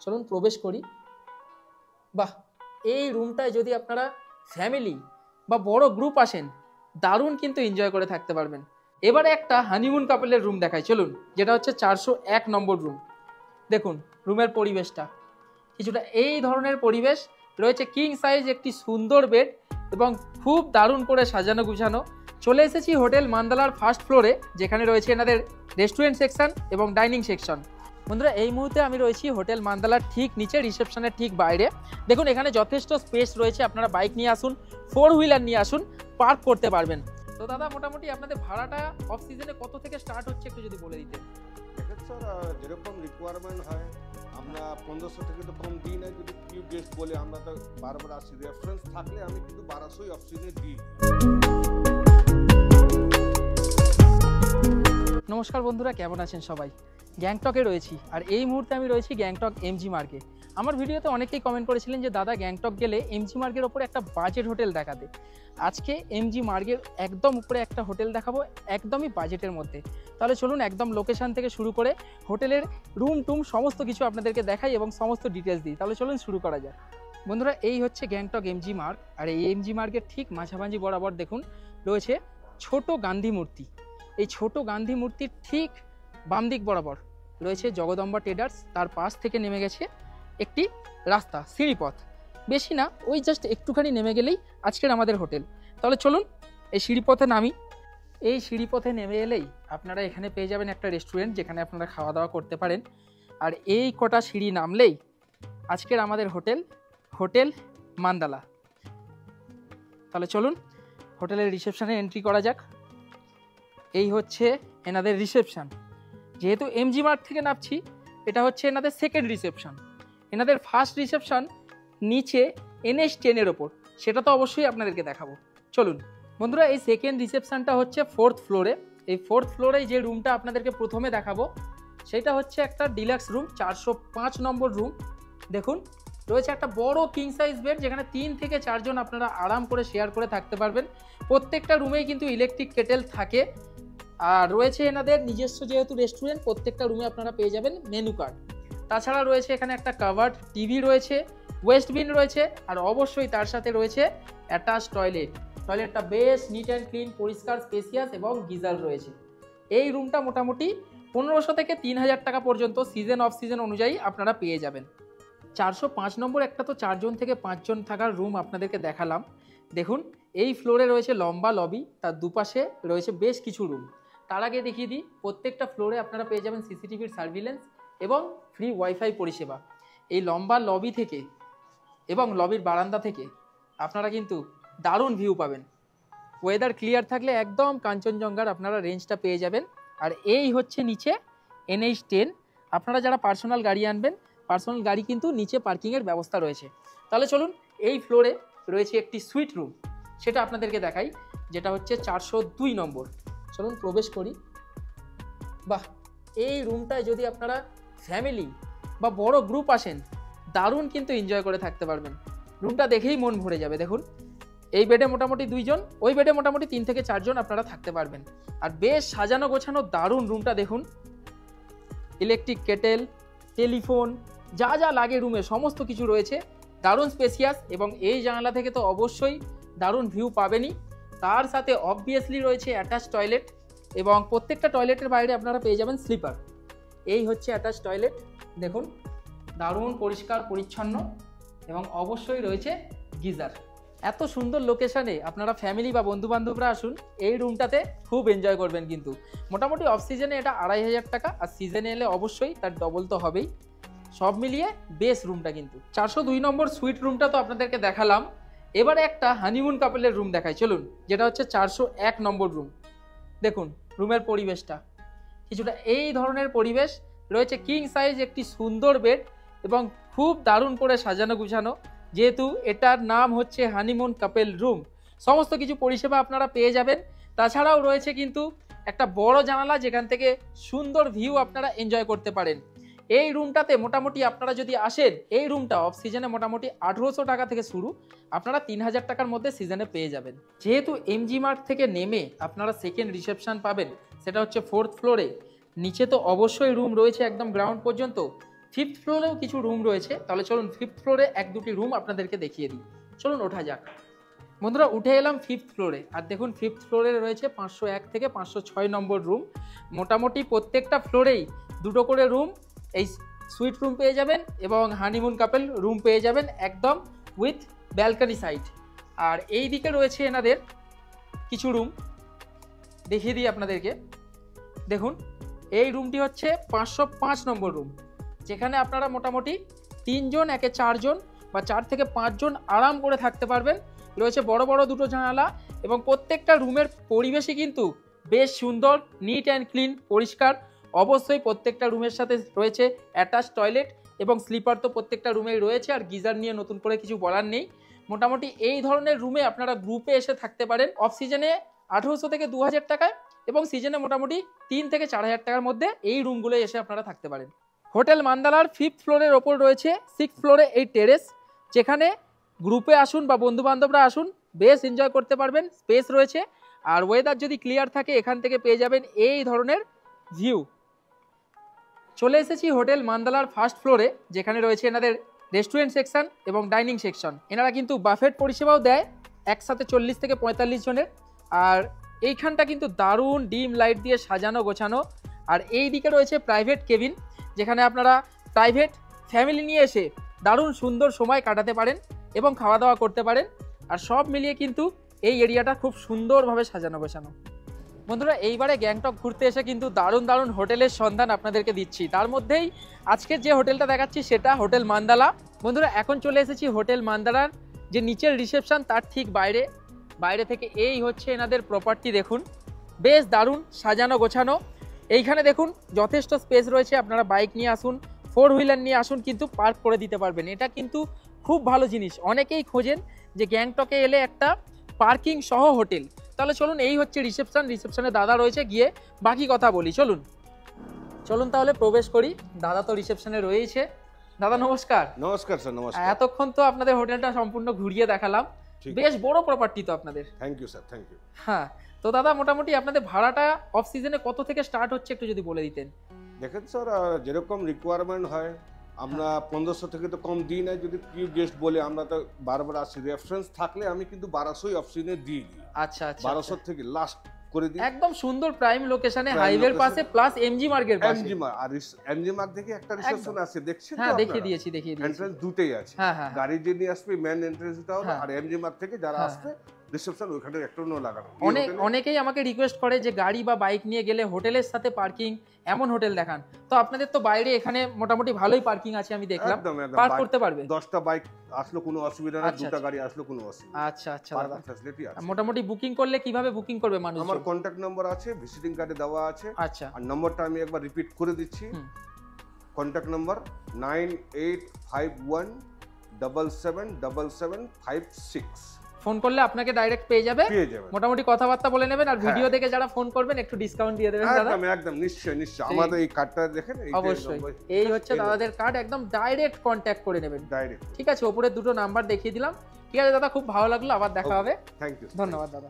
চলুন প্রবেশ করি। বাহ, এই রুমটায় যদি আপনারা ফ্যামিলি বা বড় গ্রুপ আসেন, দারুণ কিন্তু এনজয় করে থাকতে পারবেন। এবারে একটা হানিমুন কাপলের রুম দেখাই চলুন, যেটা হচ্ছে 401 নম্বর রুম। দেখুন রুমের পরিবেশটা কিছুটা এই ধরনের পরিবেশ রয়েছে। কিং সাইজ একটি সুন্দর বেড এবং খুব দারুণ করে সাজানো গুছানো। চলে এসেছি হোটেল মান্দালার ফার্স্ট ফ্লোরে, যেখানে রয়েছে এনাদের রেস্টুরেন্ট সেকশন এবং ডাইনিং সেকশন। বন্ধুরা, এই মুহূর্তে আমি রয়েছি হোটেল মান্দালার ঠিক নিচে, রিসেপশনের ঠিক বাইরে। দেখুন এখানে যথেষ্ট স্পেস রয়েছে, আপনারা বাইক নিয়ে আসুন, 4 হুইলার নিয়ে আসুন, পার্ক করতে পারবেন। তো দাদা, মোটামুটি আপনাদের ভাড়াটা অফ সিজনে কত থেকে স্টার্ট হচ্ছে একটু যদি বলে দিতেন। দেখেন স্যার, যেরকম রিকোয়ারমেন্ট হয় আমরা 1500 থেকে তো কম দিই না। যদি কেউ গেস্ট বলে আমরা তো বারবার আসি, রেফারেন্স থাকলে আমি কিন্তু 1200 অফ সিজনে দিই। নমস্কার বন্ধুরা, কেমন আছেন সবাই? গ্যাংটকে রয়েছি, আর এই মুহূর্তে আমি রয়েছি গ্যাংটক এমজি মার্গে। আমার ভিডিওতে অনেকেই কমেন্ট করেছিলেন যে দাদা গ্যাংটক গেলে এমজি মার্গের ওপরে একটা বাজেট হোটেল দেখাতে। আজকে এমজি মার্গের একদম উপরে একটা হোটেল দেখাবো, একদমই বাজেটের মধ্যে। তাহলে চলুন একদম লোকেশন থেকে শুরু করে হোটেলের রুম টুম সমস্ত কিছু আপনাদেরকে দেখাই এবং সমস্ত ডিটেলস দিই। তাহলে চলুন শুরু করা যাক। বন্ধুরা, এই হচ্ছে গ্যাংটক এমজি মার্গ, আর এই এমজি মার্গের ঠিক মাঝামাঝি বরাবর দেখুন রয়েছে ছোট গান্ধী মূর্তি। এই ছোট গান্ধী মূর্তির ঠিক বাম দিক বরাবর রয়েছে জগদম্বা ট্রেডার্স। তার পাশ থেকে নেমে গেছে একটি রাস্তা, সিঁড়িপথ, বেশি না, ওই জাস্ট একটুখানি নেমে গেলেই আজকের আমাদের হোটেল। তাহলে চলুন এই সিঁড়িপথে নামি। এই সিঁড়িপথে নেমে এলেই আপনারা এখানে পেয়ে যাবেন একটা রেস্টুরেন্ট, যেখানে আপনারা খাওয়া দাওয়া করতে পারেন। আর এই কটা সিঁড়ি নামলেই আজকের আমাদের হোটেল, হোটেল মান্দালা। তাহলে চলুন হোটেলের রিসেপশনে এন্ট্রি করা যাক। এই হচ্ছে এনাদের রিসেপশন। যেহেতু এমজি মার্গ থেকে নামছি, এটা হচ্ছে এনাদের সেকেন্ড রিসেপশন। এনাদের ফার্স্ট রিসেপশন নিচে NH10-এর ওপর, সেটা তো অবশ্যই আপনাদেরকে দেখাবো। চলুন বন্ধুরা, এই সেকেন্ড রিসেপশনটা হচ্ছে 4th ফ্লোরে। এই 4th ফ্লোরে যে রুমটা আপনাদেরকে প্রথমে দেখাবো, সেটা হচ্ছে একটা ডিলাক্স রুম, 405 নম্বর রুম। দেখুন রয়েছে একটা বড় কিং সাইজ বেড, যেখানে 3 থেকে 4 জন আপনারা আরাম করে শেয়ার করে থাকতে পারবেন। প্রত্যেকটা রুমেই কিন্তু ইলেকট্রিক কেটেল থাকে। আর রয়েছে এনাদের নিজস্ব যেহেতু রেস্টুরেন্ট, প্রত্যেকটা রুমে আপনারা পেয়ে যাবেন মেনু কার্ড। তাছাড়া রয়েছে এখানে একটা কাভার্ড টিভি রয়েছে, ওয়েস্ট বিন রয়েছে, আর অবশ্যই তার সাথে রয়েছে অ্যাটাচ টয়লেট। টয়লেটটা বেশ নিট অ্যান্ড ক্লিন, পরিষ্কার, স্পেসিয়াস এবং গিজার রয়েছে। এই রুমটা মোটামুটি 1500 থেকে 3000 টাকা পর্যন্ত সিজন অফ সিজন অনুযায়ী আপনারা পেয়ে যাবেন। 405 নম্বর একটা তো 4 জন থেকে 5 জন থাকার রুম আপনাদেরকে দেখালাম। দেখুন এই ফ্লোরে রয়েছে লম্বা লবি, তার দুপাশে রয়েছে বেশ কিছু রুম। তার আগে দেখিয়ে দিই, প্রত্যেকটা ফ্লোরে আপনারা পেয়ে যাবেন CCTVর সার্ভিলেন্স এবং ফ্রি ওয়াইফাই পরিষেবা। এই লম্বা লবি থেকে এবং লবির বারান্দা থেকে আপনারা কিন্তু দারুণ ভিউ পাবেন। ওয়েদার ক্লিয়ার থাকলে একদম কাঞ্চনজঙ্ঘার আপনারা রেঞ্জটা পেয়ে যাবেন। আর এই হচ্ছে নিচে NH10। আপনারা যারা পার্সোনাল গাড়ি আনবেন, পার্সোনাল গাড়ি কিন্তু নিচে পার্কিংয়ের ব্যবস্থা রয়েছে। তাহলে চলুন এই ফ্লোরে রয়েছে একটি সুইট রুম, সেটা আপনাদেরকে দেখাই, যেটা হচ্ছে 402 নম্বর। চলুন প্রবেশ করি। বাহ, এই রুমটায় যদি আপনারা ফ্যামিলি বা বড় গ্রুপ আসেন, দারুণ কিন্তু এনজয় করে থাকতে পারবেন। রুমটা দেখেই মন ভরে যাবে। দেখুন এই বেডে মোটামুটি 2 জন, ওই বেডে মোটামুটি 3 থেকে 4 জন আপনারা থাকতে পারবেন। আর বেশ সাজানো গোছানো দারুণ রুমটা। দেখুন ইলেকট্রিক কেটেল, টেলিফোন, যা যা লাগে রুমে সমস্ত কিছু রয়েছে, দারুণ স্পেসিয়াস। এবং এই জানালা থেকে তো অবশ্যই দারুণ ভিউ পাবেনই। তার সাথে অবভিয়াসলি রয়েছে অ্যাটাচ টয়লেট, এবং প্রত্যেকটা টয়লেটের বাইরে আপনারা পেয়ে যাবেন স্লিপার। এই হচ্ছে অ্যাটাচ টয়লেট। দেখুন দারুণ পরিষ্কার পরিচ্ছন্ন, এবং অবশ্যই রয়েছে গিজার। এত সুন্দর লোকেশানে আপনারা ফ্যামিলি বা বন্ধুবান্ধবরা আসুন, এই রুমটাতে খুব এনজয় করবেন। কিন্তু মোটামুটি অফ সিজনে এটা 2500 টাকা, আর সিজনে এলে অবশ্যই তার ডবল তো হবেই। সব মিলিয়ে বেশ রুমটা কিন্তু। 402 নম্বর সুইট রুমটা তো আপনাদেরকে দেখালাম। এবারে একটা হানিমুন কাপলের রুম দেখাই চলুন, যেটা হচ্ছে 401 নম্বর রুম। দেখুন রুমের পরিবেশটা কিছুটা এই ধরনের পরিবেশ রয়েছে। কিং সাইজ একটি সুন্দর বেড এবং খুব দারুণ করে সাজানো গুছানো। যেহেতু এটার নাম হচ্ছে হানিমুন কাপল রুম, সমস্ত কিছু পরিষেবা আপনারা পেয়ে যাবেন। তাছাড়াও রয়েছে কিন্তু একটা বড় জানালা, যেখান থেকে সুন্দর ভিউ আপনারা এনজয় করতে পারেন। এই রুমটাতে মোটামুটি আপনারা যদি আসেন, এই রুমটা অফ সিজনে মোটামুটি 1800 টাকা থেকে শুরু, আপনারা 3000 টাকার মধ্যে সিজনে পেয়ে যাবেন। যেহেতু এমজি মার্গ থেকে নেমে আপনারা সেকেন্ড রিসেপশন পাবেন, সেটা হচ্ছে 4th ফ্লোরে। নিচে তো অবশ্যই রুম রয়েছে একদম গ্রাউন্ড পর্যন্ত, ফিফথ ফ্লোরেও কিছু রুম রয়েছে, তাহলে চলুন ফিফথ ফ্লোরে এক দুটি রুম আপনাদেরকে দেখিয়ে দিই। চলুন ওঠা যাক। বন্ধুরা উঠে এলাম ফিফথ ফ্লোরে, আর দেখুন ফিফথ ফ্লোরে রয়েছে 501 থেকে 506 নম্বর রুম। মোটামুটি প্রত্যেকটা ফ্লোরেই দুটো করে রুম, এই সুইট রুম পেয়ে যাবেন এবং হানিমুন কাপল রুম পেয়ে যাবেন একদম উইথ ব্যালকনি সাইড। আর এই দিকে রয়েছে এনাদের কিছু রুম, দেখিয়ে দিই আপনাদেরকে। দেখুন এই রুমটি হচ্ছে 505 নম্বর রুম, যেখানে আপনারা মোটামুটি 3 জন, একে 4 জন বা 4 থেকে 5 জন আরাম করে থাকতে পারবেন। রয়েছে বড় বড় দুটো জানালা এবং প্রত্যেকটা রুমের পরিবেশই কিন্তু বেশ সুন্দর, নিট অ্যান্ড ক্লিন, পরিষ্কার। অবশ্যই প্রত্যেকটা রুমের সাথে রয়েছে অ্যাটাচ টয়লেট এবং স্লিপার তো প্রত্যেকটা রুমেই রয়েছে, আর গিজার নিয়ে নতুন করে কিছু বলার নেই। মোটামুটি এই ধরনের রুমে আপনারা গ্রুপে এসে থাকতে পারেন। অফ সিজনে 1800 থেকে 2000 টাকায় এবং সিজনে মোটামুটি 3 থেকে 4000 টাকার মধ্যে এই রুমগুলো এসে আপনারা থাকতে পারেন। হোটেল মান্দালার ফিফথ ফ্লোরের ওপর রয়েছে 6th ফ্লোরে এই টেরেস, যেখানে গ্রুপে আসুন বা বন্ধু বান্ধবরা আসুন, বেশ এনজয় করতে পারবেন। স্পেস রয়েছে আর ওয়েদার যদি ক্লিয়ার থাকে এখান থেকে পেয়ে যাবেন এই ধরনের ভিউ। চলে এসেছি হোটেল মান্দালার ফার্স্ট ফ্লোরে, যেখানে রয়েছে এনাদের রেস্টুরেন্ট সেকশন এবং ডাইনিং সেকশন। এনারা কিন্তু বাফেট পরিষেবাও দেয় একসাথে 40 থেকে 45 জনের। আর এইখানটা কিন্তু দারুণ ডিম লাইট দিয়ে সাজানো গোছানো। আর এই দিকে রয়েছে প্রাইভেট কেবিন, যেখানে আপনারা প্রাইভেট ফ্যামিলি নিয়ে এসে দারুণ সুন্দর সময় কাটাতে পারেন এবং খাওয়া দাওয়া করতে পারেন। আর সব মিলিয়ে কিন্তু এই এরিয়াটা খুব সুন্দরভাবে সাজানো গোছানো। বন্ধুরা এইবারে গ্যাংটক ঘুরতে এসে কিন্তু দারুণ দারুণ হোটেলের সন্ধান আপনাদেরকে দিচ্ছি। তার মধ্যেই আজকের যে হোটেলটা দেখাচ্ছি সেটা হোটেল মান্দালা। বন্ধুরা এখন চলে এসেছি হোটেল মান্দালার যে নিচের রিসেপশন তার ঠিক বাইরে। বাইরে থেকে এই হচ্ছে এনাদের প্রপার্টি, দেখুন বেশ দারুণ সাজানো গোছানো। এইখানে দেখুন যথেষ্ট স্পেস রয়েছে, আপনারা বাইক নিয়ে আসুন, 4 হুইলার নিয়ে আসুন, কিন্তু পার্ক করে দিতে পারবেন। এটা কিন্তু খুব ভালো জিনিস। অনেকেই খোঁজেন যে গ্যাংটকে এলে একটা পার্কিং সহ হোটেল। তাহলে চলুন এই হচ্ছে রিসেপশন, রিসেপশনে দাদা রয়েছে, গিয়ে বাকি কথা বলি। চলুন চলুন তাহলে প্রবেশ করি। দাদা তো রিসেপশনে রয়েছে। দাদা নমস্কার। নমস্কার স্যার, নমস্কার। এতক্ষণ তো আপনাদের হোটেলটা সম্পূর্ণ ঘুরিয়ে দেখালাম, বেশ বড় প্রপার্টি তো আপনাদের। Thank you sir, thank you. হ্যাঁ, তো দাদা মোটামুটি আপনাদের ভাড়াটা অফ সিজনে কত থেকে স্টার্ট হচ্ছে একটু যদি বলে দিতেন। দেখেন স্যার, যেরকম রিকোয়ারমেন্ট হয় আমরা 1500 থেকে তো কম দিই না। যদি কেউ গেস্ট বলে আমরা তো বারবার আসি, রেফারেন্স থাকলে আমি কিন্তু 1200 অপশনে দিয়ে দিই। আচ্ছা আচ্ছা, 1200 থেকে লাস্ট করে দিই। একদম সুন্দর প্রাইম লোকেশনে, হাইওয়ের পাশে, প্লাস এমজি মার্কের পাশে। এমজি মার্ক আর এমজি মার্ক থেকে একটা রিসেপশন আছে, দেখছেন তো? হ্যাঁ দেখিয়ে দিয়েছি। এন্ট্রান্স দুটেই আছে। হ্যাঁ হ্যাঁ, গাড়ি যে নিয়ে আসবে মেন এন্ট্রান্সটা হবে, হ্যাঁ। আর এমজি মার্ক থেকে যারা হ্যাঁ। আসবে রিসেপশন ওখানে একটা নো লাগানো। অনেকেই আমাকে রিকোয়েস্ট করে যে গাড়ি বা বাইক নিয়ে গেলে হোটেলের সাথে পার্কিং এমন হোটেল দেখান। তো আপনাদের তো বাইরে এখানে মোটামুটি ভালোই পার্কিং আছে, আমি দেখলাম। একদম পার্ক করতে পারবে। 10টা বাইক আসলো কোনো অসুবিধা না, আচ্ছা, 2টা গাড়ি আসলো কোনো অসুবিধা না। আচ্ছা আচ্ছা দাদা, পার্কিং ফ্যাসিলিটি আছে। মোটামুটি বুকিং করলে কিভাবে বুকিং করবে মানুষ? আমার কন্ট্যাক্ট নাম্বার আছে, ভিজিটিং কার্ডে দেওয়া আছে। আচ্ছা, আর নম্বরটা আমি একবার রিপিট করে দিচ্ছি। Contact number 9851777756। ফোন করলে আপনাকে ডাইরেক্ট পেয়ে যাবে। মোটামুটি কথাবার্তা বলে নেবেন, আর ভিডিও দেখে যারা ফোন করবেন একটু ডিসকাউন্ট দিয়ে দেবেন দাদা। একদম একদম, নিশ্চয়ই নিশ্চয়ই। আমাদের এই কার্ডটা দেখেন, অবশ্যই এই হচ্ছে দাদাদের কার্ড, একদম ডাইরেক্ট কন্ট্যাক্ট করে নেবেন। ডাইরেক্ট। ঠিক আছে, উপরে দুটো নাম্বার দেখিয়ে দিলাম। ঠিক আছে দাদা, খুব ভালো লাগলো, আবার দেখা হবে। থ্যাংক ইউ, ধন্যবাদ দাদা।